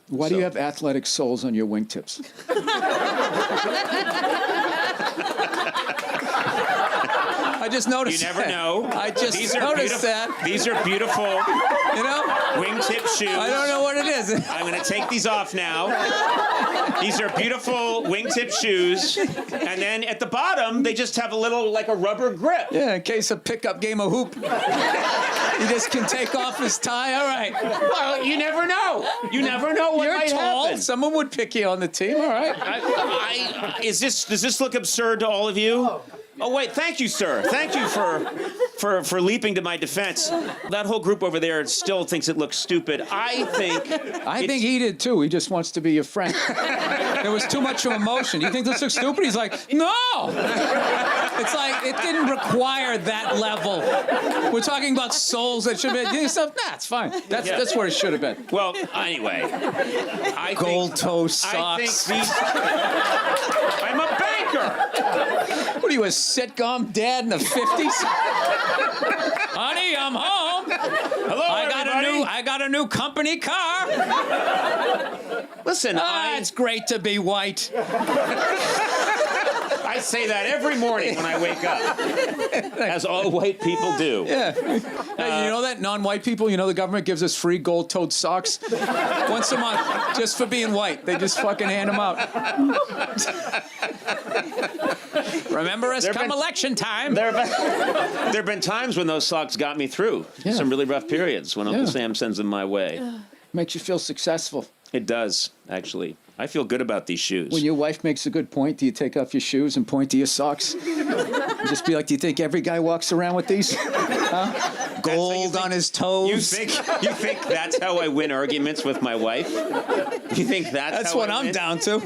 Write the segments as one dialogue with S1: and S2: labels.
S1: Why do you have athletic soles on your wingtips? I just noticed.
S2: You never
S1: that.
S2: know.
S1: I just noticed that.
S2: These are beautiful, wingtip shoes.
S1: I don't know what it is.
S2: I'm going to take these off now. These are beautiful wingtip shoes, and then at the bottom they just have a little, like a rubber grip.
S1: Yeah, in case a pickup game of hoop. He just can take off his tie. All right.
S2: Well, you never know. You never know what might
S1: You're tall.
S2: happen.
S1: Someone would pick you on the team. All right.
S2: Does this look absurd to all of you? Oh wait, thank you, sir. Thank you for leaping to my defense. That whole group over there still thinks it looks stupid. I think
S1: he did too. He just wants to be your friend. There was too much of emotion. You think this looks stupid? He's like, no. It's like it didn't require that level. We're talking about souls that should be. Nah, it's fine. That's where it should have been.
S2: Well, anyway,
S1: Gold toe socks.
S2: I'm a banker.
S1: What are you, a sitcom dad in the 50s? Honey, I'm home.
S2: Hello, everybody.
S1: I got a new company car.
S2: Listen,
S1: it's great to be white.
S2: I say that every morning when I wake up, as all white people do.
S1: Yeah. Hey, you know that non-white people, the government gives us free gold-toed socks once a month just for being white. They just fucking hand them out. Remember us come election time.
S2: There have been times when those socks got me through some really rough periods when Uncle Sam sends them my way.
S1: Makes you feel successful.
S2: It does, actually. I feel good about these shoes.
S1: When your wife makes a good point, do you take off your shoes and point to your socks? Just be like, do you think every guy walks around with these? Huh? Gold on his toes?
S2: You think that's how I win arguments with my wife? You think that's how
S1: what
S2: I
S1: I'm
S2: win?
S1: down to.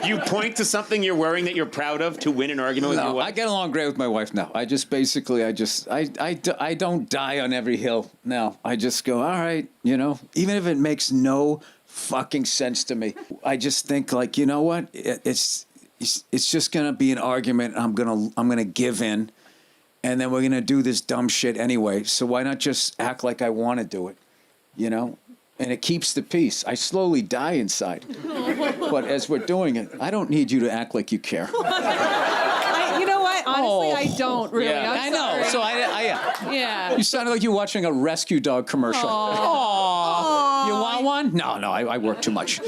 S2: You point to something you're wearing that you're proud of to win an argument with your wife?
S1: I get along great with my wife now. I don't die on every hill now. I just go, all right, even if it makes no fucking sense to me. I just think like, you know what? It's just gonna be an argument. I'm gonna give in, and then we're gonna do this dumb shit anyway. So why not just act like I want to do it, And it keeps the peace. I slowly die inside, but as we're doing it, I don't need you to act like you care.
S3: You know what? Honestly, I don't really.
S1: Yeah, I know. So
S3: yeah.
S1: You sounded like you were watching a rescue dog commercial. Aww. You want one? No, I work too much.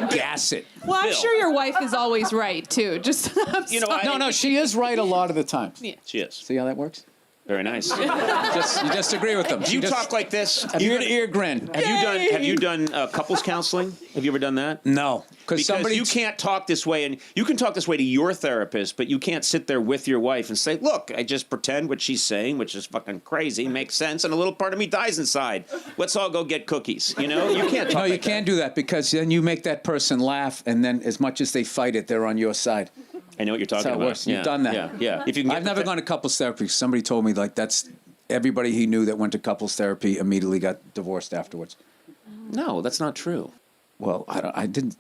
S1: Gas it.
S3: Well, I'm sure your wife is always right too. Just
S1: no, she is right a lot of the time.
S3: Yeah.
S2: She is.
S1: See how that works?
S2: Very nice.
S1: You just agree with them.
S2: Do you talk like this?
S1: Ear to ear grin.
S2: Have you done couples counseling? Have you ever done that?
S1: No,
S2: because you can't talk this way, and you can talk this way to your therapist, but you can't sit there with your wife and say, "Look, I just pretend what she's saying, which is fucking crazy, makes sense, and a little part of me dies inside. Let's all go get cookies." You can't talk.
S1: No, you can't do that because then you make that person laugh, and then as much as they fight it, they're on your side.
S2: I know what you're talking
S1: That's how it
S2: about.
S1: works. You've done that.
S2: Yeah.
S1: I've never gone to couples therapy. Somebody told me that's everybody he knew that went to couples therapy immediately got divorced afterwards.
S2: No, that's not true.
S1: Well, I didn't.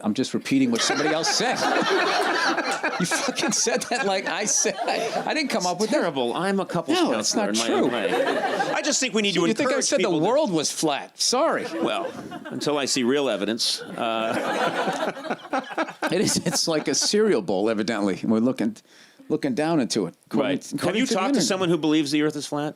S1: I'm just repeating what somebody else said. You fucking said that like I said. I didn't come up with
S2: terrible. I'm a couples counselor.
S1: It's not
S2: in my
S1: true.
S2: own way. I just think we need to encourage
S1: people. You think I said the world was flat? Sorry.
S2: Well, until I see real evidence.
S1: It is. It's like a cereal bowl, evidently. We're looking down into it.
S2: Right. Have you talked to someone who believes the Earth is flat?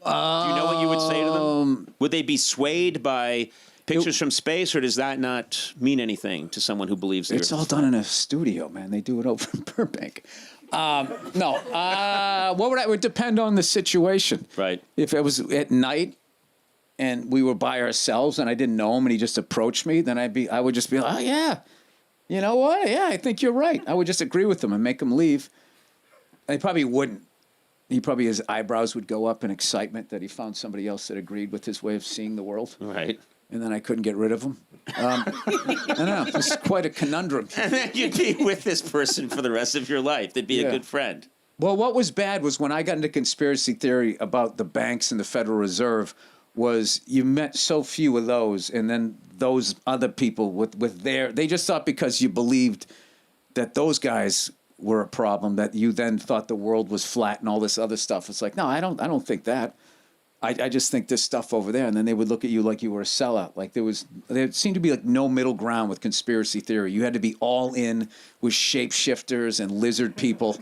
S2: Do you know what you would say to them? Would they be swayed by pictures from space, or does that not mean anything to someone who believes the Earth is flat?
S1: It's all done in a studio, man. They do it over in Burbank. No. It would depend on the situation.
S2: Right.
S1: If it was at night and we were by ourselves and I didn't know him and he just approached me, then I would just be like, oh, yeah. You know what? Yeah, I think you're right. I would just agree with him and make him leave. And he probably wouldn't. His eyebrows would go up in excitement that he found somebody else that agreed with his way of seeing the world.
S2: Right.
S1: And then I couldn't get rid of him. I don't know. It's quite a conundrum.
S2: And then you'd be with this person for the rest of your life. They'd be a good friend.
S1: Well, what was bad was when I got into conspiracy theory about the banks and the Federal Reserve was you met so few of those, and then those other people with they just thought because you believed that those guys were a problem that you then thought the world was flat and all this other stuff. It's like, no, I don't think that. I just think this stuff over there, and then they would look at you like you were a sellout. Like there seemed to be like no middle ground with conspiracy theory. You had to be all in with shapeshifters and lizard people.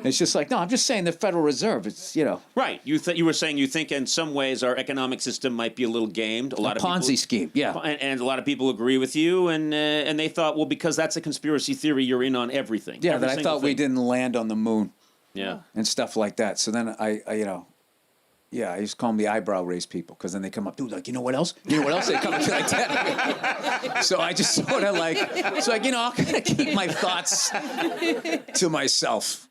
S1: It's just like, no, I'm just saying the Federal Reserve. It's,
S2: Right. You were saying you think in some ways our economic system might be a little gamed. A lot of
S1: Ponzi
S2: people,
S1: scheme. Yeah.
S2: And a lot of people agree with you, and they thought, well, because that's a conspiracy theory, you're in on everything.
S1: Yeah,
S2: Every
S1: that I
S2: single
S1: thought we
S2: thing.
S1: didn't land on the moon.
S2: Yeah.
S1: And stuff like that. So then I I used to call them the eyebrow raise people because then they come up, dude, like, you know what else? You know what else? They come up to like that. So I just sort of like, I'll kind of keep my thoughts to myself.